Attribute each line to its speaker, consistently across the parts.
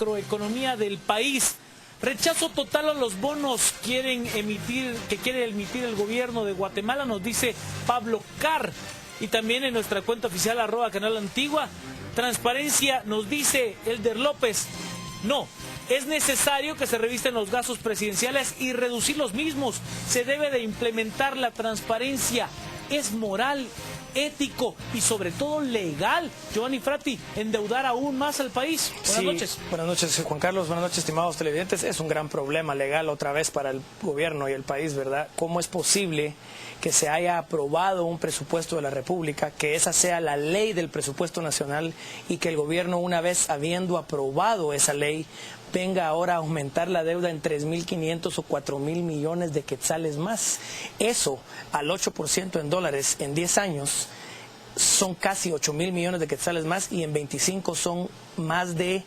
Speaker 1: macroeconomía del país. Rechazo total a los bonos que quiere emitir el gobierno de Guatemala, nos dice Pablo Carr. Y también en nuestra cuenta oficial @Canal Antigua, transparencia, nos dice Elder López. No, es necesario que se revisten los gastos presidenciales y reducir los mismos. Se debe de implementar la transparencia. Es moral, ético y sobre todo legal, Giovanni Frati, endeudar aún más al país. Buenas noches.
Speaker 2: Buenas noches, Juan Carlos. Buenas noches, estimados televidentes. Es un gran problema legal otra vez para el gobierno y el país, ¿verdad? ¿Cómo es posible que se haya aprobado un presupuesto de la República, que esa sea la ley del presupuesto nacional y que el gobierno, una vez habiendo aprobado esa ley, venga ahora a aumentar la deuda en 3.500 o 4.000 millones de quetzales más? Eso, al 8% en dólares en 10 años, son casi 8.000 millones de quetzales más, y en 25 son más de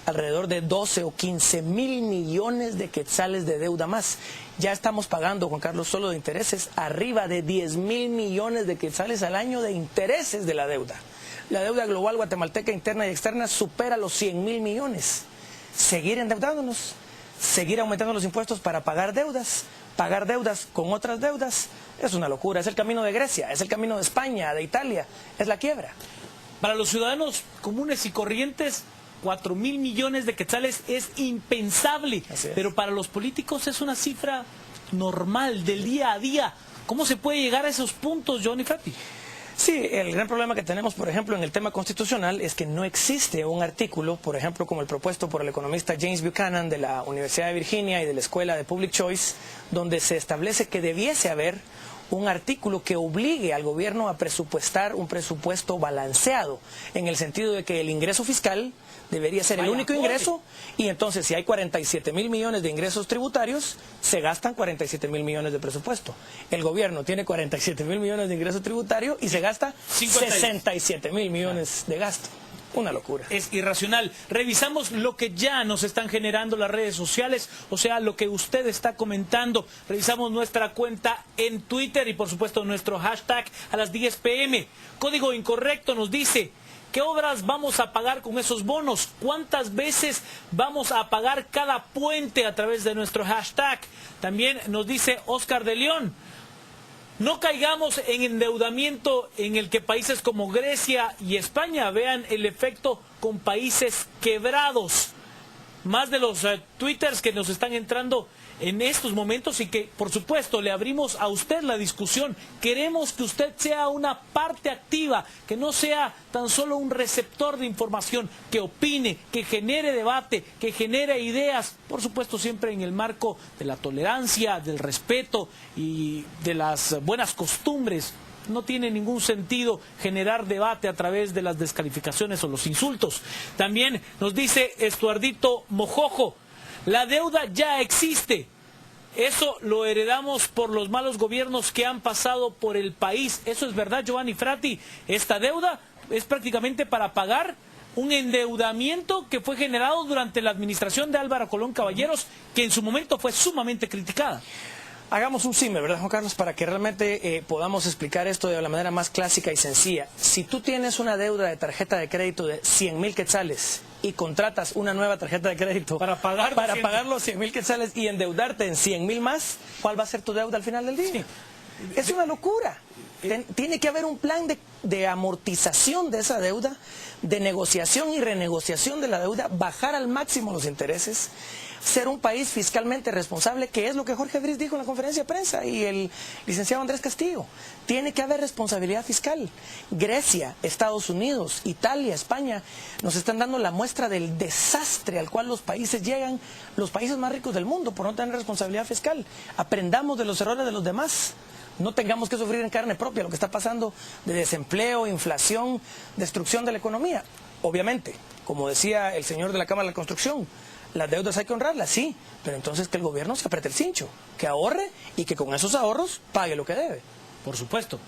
Speaker 2: alrededor de 12 o 15.000 millones de quetzales de deuda más. Ya estamos pagando, Juan Carlos, solo de intereses, arriba de 10.000 millones de quetzales al año de intereses de la deuda. La deuda global guatemalteca interna y externa supera los 100.000 millones. Seguir endeudándonos, seguir aumentando los impuestos para pagar deudas con otras deudas, es una locura. Es el camino de Grecia, es el camino de España, de Italia, es la quiebra.
Speaker 1: Para los ciudadanos comunes y corrientes, 4.000 millones de quetzales es impensable, pero para los políticos es una cifra normal, del día a día. ¿Cómo se puede llegar a esos puntos, Giovanni Frati?
Speaker 2: Sí, el gran problema que tenemos, por ejemplo, en el tema constitucional es que no existe un artículo, por ejemplo, como el propuesto por el economista James Buchanan de la Universidad de Virginia y de la Escuela de Public Choice, donde se establece que debiese haber un artículo que obligue al gobierno a presupuestar un presupuesto balanceado, en el sentido de que el ingreso fiscal debería ser el único ingreso, y entonces si hay 47.000 millones de ingresos tributarios, se gastan 47.000 millones de presupuesto. El gobierno tiene 47.000 millones de ingresos tributarios y se gasta 67.000 millones de gasto. Una locura.
Speaker 1: Es irracional. Revisamos lo que ya nos están generando las redes sociales, o sea, lo que usted está comentando. Revisamos nuestra cuenta en Twitter y por supuesto nuestro hashtag a las 10 p.m. Código Incorrecto nos dice: ¿qué obras vamos a pagar con esos bonos? ¿Cuántas veces vamos a pagar cada puente a través de nuestro hashtag? También nos dice Oscar de León: no caigamos en endeudamiento en el que países como Grecia y España vean el efecto con países quebrados. Más de los twitters que nos están entrando en estos momentos y que, por supuesto, le abrimos a usted la discusión. Queremos que usted sea una parte activa, que no sea tan solo un receptor de información, que opine, que genere debate, que genere ideas, por supuesto siempre en el marco de la tolerancia, del respeto y de las buenas costumbres. No tiene ningún sentido generar debate a través de las descalificaciones o los insultos. También nos dice Estuardito Mojojo: la deuda ya existe. Eso lo heredamos por los malos gobiernos que han pasado por el país. Eso es verdad, Giovanni Frati. Esta deuda es prácticamente para pagar un endeudamiento que fue generado durante la administración de Álvaro Colón Caballeros, que en su momento fue sumamente criticada.
Speaker 2: Hagamos un símil, ¿verdad, Juan Carlos? Para que realmente podamos explicar esto de la manera más clásica y sencilla. Si tú tienes una deuda de tarjeta de crédito de 100.000 quetzales y contratas una nueva tarjeta de crédito para pagar los 100.000 quetzales y endeudarte en 100.000 más, ¿cuál va a ser tu deuda al final del día? Sí. Es una locura. Tiene que haber un plan de amortización de esa deuda, de negociación y renegociación de la deuda, bajar al máximo los intereses, ser un país fiscalmente responsable, que es lo que Jorge Briz dijo en la conferencia de prensa, y el licenciado Andrés Castillo. Tiene que haber responsabilidad fiscal. Grecia, Estados Unidos, Italia, España nos están dando la muestra del desastre al cual los países llegan, los países más ricos del mundo, por no tener responsabilidad fiscal. Aprendamos de los errores de los demás. No tengamos que sufrir en carne propia lo que está pasando de desempleo, inflación, destrucción de la economía. Obviamente, como decía el señor de la Cámara de la Construcción, las deudas hay que honrarlas, sí, pero entonces que el gobierno se apriete el cincho, que ahorre y que con esos ahorros pague lo que debe.
Speaker 1: Por supuesto,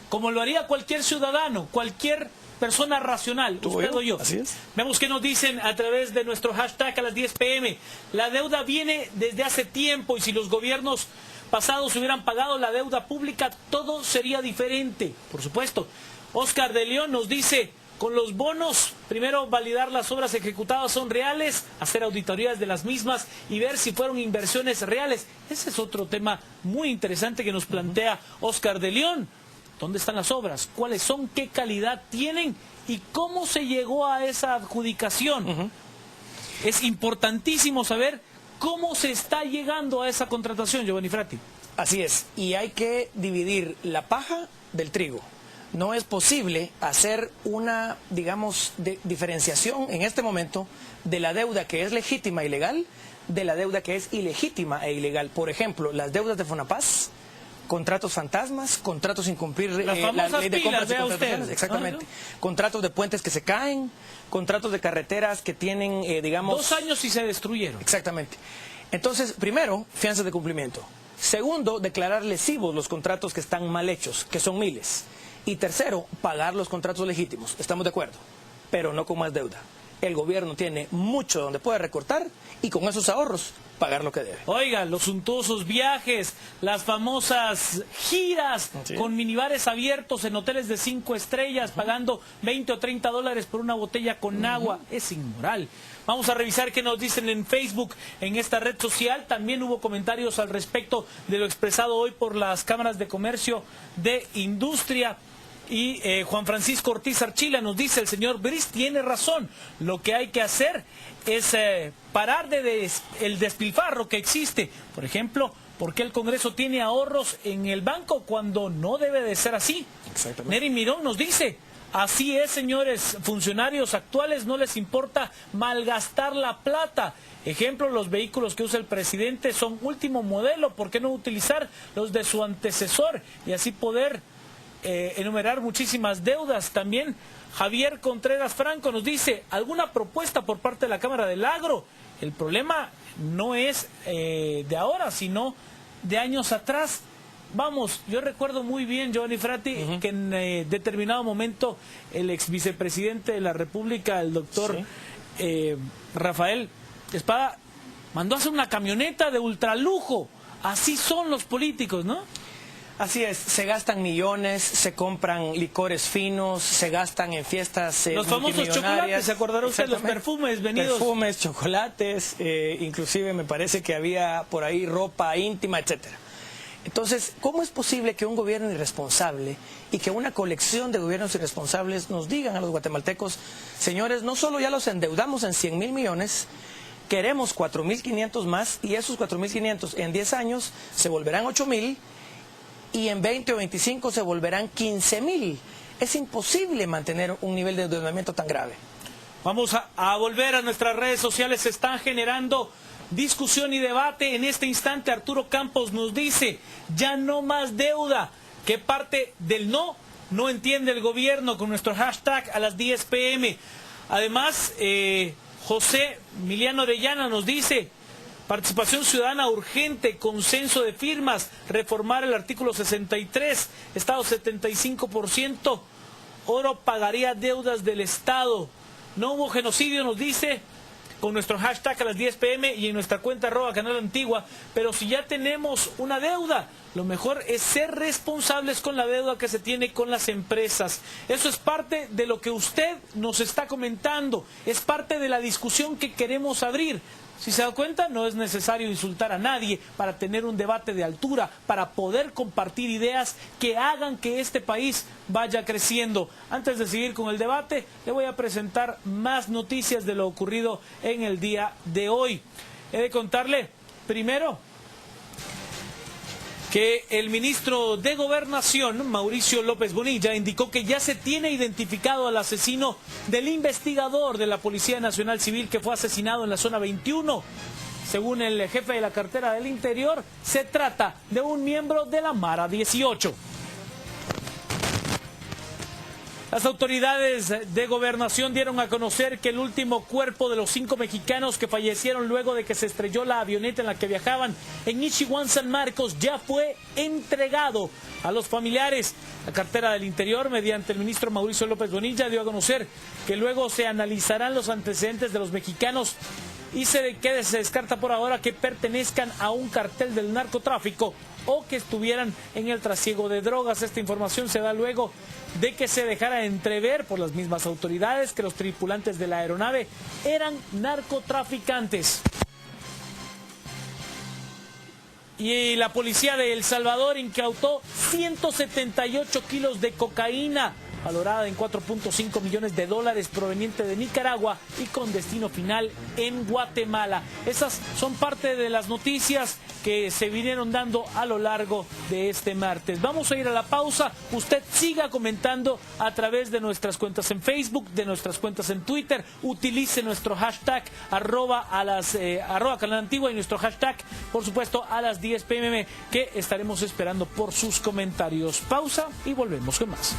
Speaker 1: como lo haría cualquier ciudadano, cualquier persona racional, usted o yo.
Speaker 2: Así es.
Speaker 1: Vemos qué nos dicen a través de nuestro hashtag a las 10 p.m. La deuda viene desde hace tiempo y si los gobiernos pasados hubieran pagado la deuda pública, todo sería diferente. Por supuesto. Oscar de León nos dice: con los bonos, primero validar las obras ejecutadas son reales, hacer auditorías de las mismas y ver si fueron inversiones reales. Ese es otro tema muy interesante que nos plantea Oscar de León. ¿Dónde están las obras? ¿Cuáles son? ¿Qué calidad tienen? ¿Y cómo se llegó a esa adjudicación? Es importantísimo saber cómo se está llegando a esa contratación, Giovanni Frati.
Speaker 2: Así es, y hay que dividir la paja del trigo. No es posible hacer una, digamos, diferenciación en este momento de la deuda que es legítima e ilegal de la deuda que es ilegítima e ilegal. Por ejemplo, las deudas de Fonapaz, contratos fantasmas, contratos sin cumplir la ley de compras y contrataciones, exactamente. Contratos de puentes que se caen, contratos de carreteras que tienen, digamos...
Speaker 1: 2 años y se destruyeron.
Speaker 2: Exactamente. Entonces, primero, fianzas de cumplimiento. Segundo, declarar lesivos los contratos que están mal hechos, que son miles. Y tercero, pagar los contratos legítimos. Estamos de acuerdo, pero no con más deuda. El gobierno tiene mucho donde puede recortar y con esos ahorros pagar lo que debe.
Speaker 1: Oiga, los suntuosos viajes, las famosas giras con minibares abiertos en hoteles de 5 estrellas, pagando 20 o 30 dólares por una botella con agua, es inmoral. Vamos a revisar qué nos dicen en Facebook, en esta red social. También hubo comentarios al respecto de lo expresado hoy por las cámaras de comercio de industria. Y Juan Francisco Ortiz Archila nos dice, el señor Briz tiene razón, lo que hay que hacer es parar el despilfarro que existe. Por ejemplo, ¿por qué el Congreso tiene ahorros en el banco cuando no debe de ser así?
Speaker 2: Exactamente.
Speaker 1: Neri Mirón nos dice, así es, señores funcionarios actuales, no les importa malgastar la plata. Ejemplo, los vehículos que usa el presidente son último modelo, ¿por qué no utilizar los de su antecesor y así poder enumerar muchísimas deudas? También Javier Contreras Franco nos dice, ¿alguna propuesta por parte de la Cámara del Agro? El problema no es de ahora, sino de años atrás. Vamos, yo recuerdo muy bien, Giovanni Frati, que en determinado momento el ex vicepresidente de la República, el doctor Rafael Espada, mandó a hacer una camioneta de ultralujo. Así son los políticos, ¿no?
Speaker 2: Así es, se gastan millones, se compran licores finos, se gastan en fiestas
Speaker 1: los famosos chocolates, ¿se acordará usted? Los perfumes venidos.
Speaker 2: Perfumes, chocolates, inclusive me parece que había por ahí ropa íntima, etcétera. Entonces, ¿cómo es posible que un gobierno irresponsable y que una colección de gobiernos irresponsables nos digan a los guatemaltecos, señores, no solo ya los endeudamos en 100.000 millones, queremos 4.500 más y esos 4.500 en 10 años se volverán 8.000 y en 20 o 25 se volverán 15.000. Es imposible mantener un nivel de endeudamiento tan grave.
Speaker 1: Vamos a volver a nuestras redes sociales, se están generando discusión y debate. En este instante Arturo Campos nos dice, ya no más deuda. ¿Qué parte del no entiende el gobierno? Con nuestro hashtag a las 10 p.m. Además, José Miliano Orellana nos dice, participación ciudadana urgente, consenso de firmas, reformar el artículo 63, Estado 75%, Oro pagaría deudas del Estado. No hubo genocidio, nos dice, con nuestro hashtag a las 10 p.m. y en nuestra cuenta @Canal Antigua, pero si ya tenemos una deuda, lo mejor es ser responsables con la deuda que se tiene con las empresas. Eso es parte de lo que usted nos está comentando, es parte de la discusión que queremos abrir. Si se da cuenta, no es necesario insultar a nadie para tener un debate de altura, para poder compartir ideas que hagan que este país vaya creciendo. Antes de seguir con el debate, le voy a presentar más noticias de lo ocurrido en el día de hoy. He de contarle, primero, que el ministro de Gobernación, Mauricio López Bonilla, indicó que ya se tiene identificado al asesino del investigador de la Policía Nacional Civil que fue asesinado en la zona 21. Según el jefe de la cartera del Interior, se trata de un miembro de la Mara 18. Las autoridades de Gobernación dieron a conocer que el último cuerpo de los 5 mexicanos que fallecieron luego de que se estrelló la avioneta en la que viajaban en Ichihuán, San Marcos, ya fue entregado a los familiares. La cartera del Interior, mediante el ministro Mauricio López Bonilla, dio a conocer que luego se analizarán los antecedentes de los mexicanos que se descarta por ahora que pertenezcan a un cartel del narcotráfico o que estuvieran en el trasiego de drogas. Esta información se da luego de que se dejara entrever por las mismas autoridades que los tripulantes de la aeronave eran narcotraficantes. Y la policía de El Salvador incautó 178 kilos de cocaína, valorada en $4.5 millones proveniente de Nicaragua y con destino final en Guatemala. Esas son parte de las noticias que se vinieron dando a lo largo de este martes. Vamos a ir a la pausa. Usted siga comentando a través de nuestras cuentas en Facebook, de nuestras cuentas en Twitter. Utilice nuestro hashtag arroba Canal Antigua y nuestro hashtag, por supuesto, a las 10 p.m. que estaremos esperando por sus comentarios. Pausa y volvemos con más.